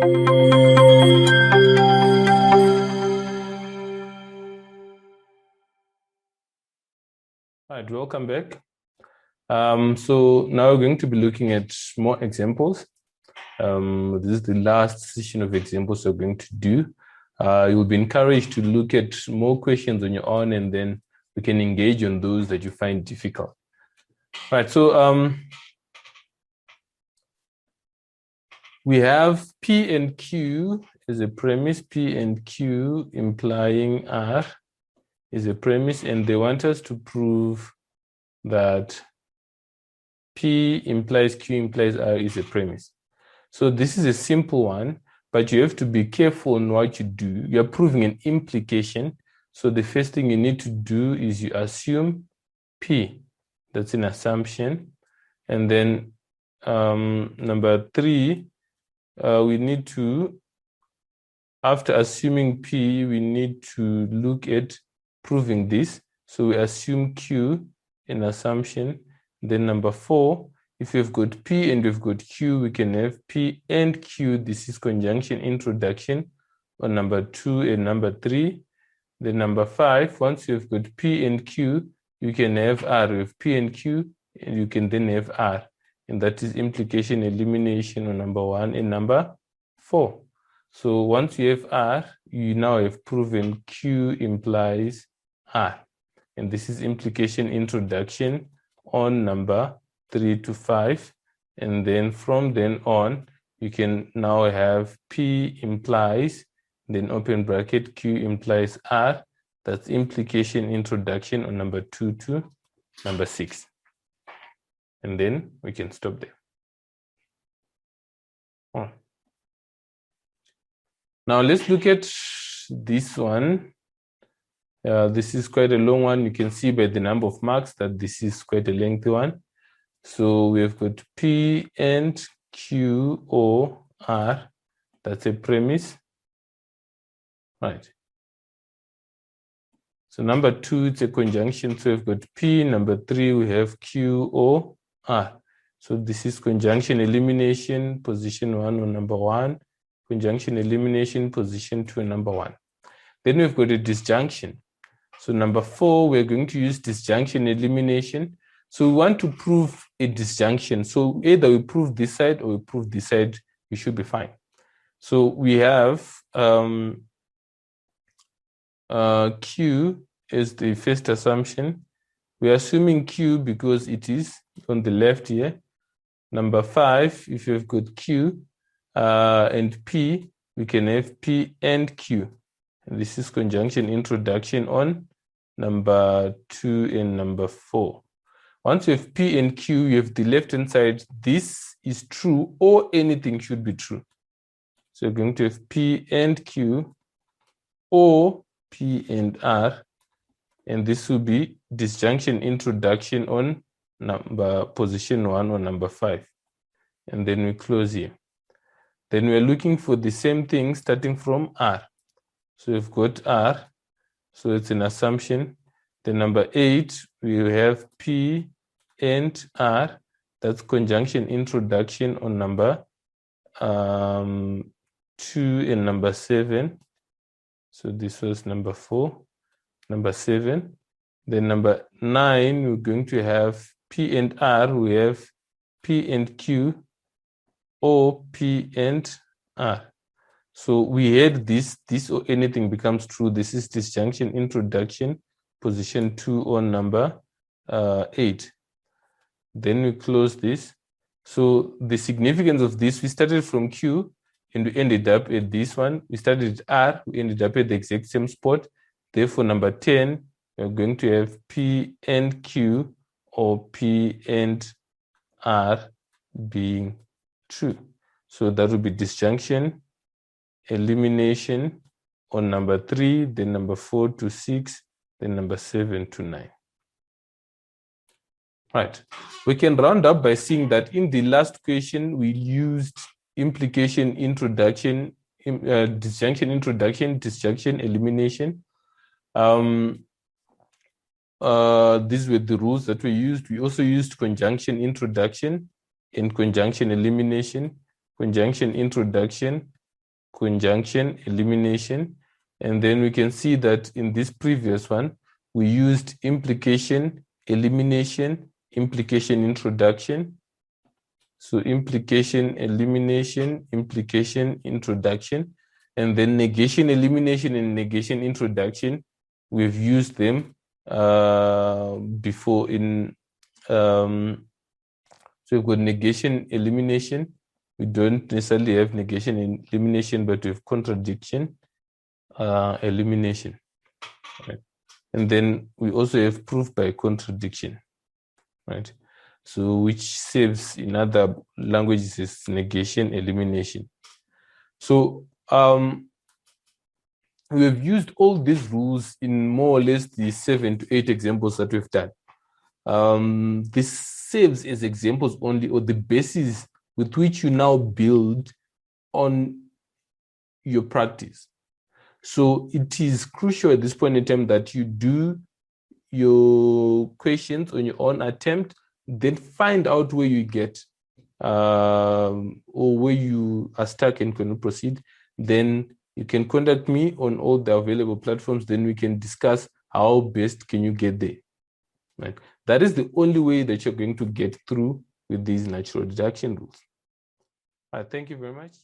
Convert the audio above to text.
All right, welcome back. So now we're going to be looking at more examples. This is the last session of examples we're going to do. You'll be encouraged to look at more questions on your own, and then we can engage on those that you find difficult. All right, so we have P and Q as a premise. P and Q implying R is a premise, and they want us to prove that P implies Q implies R is a premise. So this is a simple one, but you have to be careful on what you do. You're proving an implication. So the first thing you need to do is you assume P. That's an assumption. And then number 3, we need to, after assuming P, we need to look at proving this. So we assume Q, an assumption. Then number 4, if we've got P and we've got Q, we can have P and Q. This is conjunction introduction on number 2 and number 3. Then number 5, once you've got P and Q, you can have R. We have P and Q, and you can then have R. And that is implication elimination on number 1 and number 4. So once you have R, you now have proven Q implies R. And this is implication introduction on number 3 to 5. And then from then on, you can now have P implies, then open bracket, Q implies R. That's implication introduction on number 2 to number 6. And then we can stop there. Oh. Now let's look at this one. This is quite a long one. You can see by the number of marks that this is quite a lengthy one. So we've got P and Q or R. That's a premise. Right. So number 2, it's a conjunction. So we've got P. Number 3, we have Q or R. So this is conjunction elimination, position 1 on number 1. Conjunction elimination, position 2 on number 1. Then we've got a disjunction. So number 4, we're going to use disjunction elimination. So we want to prove a disjunction. So either we prove this side or we prove this side, we should be fine. So we have Q is the first assumption. We're assuming Q because it is on the left here. Number 5, if you've got Q and P, we can have P and Q. And this is conjunction introduction on number 2 and number 4. Once you have P and Q, you have the left-hand side. This is true, or anything should be true. So you're going to have P and Q, or P and R, and this will be disjunction introduction on number position 1 or number 5. And then we close here. Then we're looking for the same thing starting from R. So we've got R, so it's an assumption. Then number 8, we have P and R. That's conjunction introduction on number 2 and number 7. So this was number 4, number 7. Then number 9, we're going to have P and R. We have P and Q or P and R. So we had this or anything becomes true. This is disjunction introduction, position 2 on number 8. Then we close this. So the significance of this, we started from Q and we ended up at this one. We started at R, we ended up at the exact same spot. Therefore, number 10, we're going to have P and Q or P and R being true. So that would be disjunction elimination on number 3, then number 4 to 6, then number 7 to 9. Right. We can round up by seeing that in the last question, we used implication introduction, disjunction introduction, disjunction elimination. These were the rules that we used. We also used conjunction introduction and conjunction elimination, conjunction introduction, conjunction, elimination. And then we can see that in this previous one, we used implication, elimination, implication, introduction. So implication, elimination, implication, introduction, and then negation, elimination, and negation, introduction. We've used them before in, so we've got negation, elimination. We don't necessarily have negation and elimination, but we have contradiction, elimination. Right? And then we also have proof by contradiction, right? So which saves in other languages is negation, elimination. So we have used all these rules in more or less the 7 to 8 examples that we've done. This serves as examples only, or the basis with which you now build on your practice. So it is crucial at this point in time that you do your questions on your own attempt, then find out where you get or where you are stuck and cannot proceed. Then you can contact me on all the available platforms. Then we can discuss how best can you get there. Right? That is the only way that you're going to get through with these natural deduction rules. Thank you very much.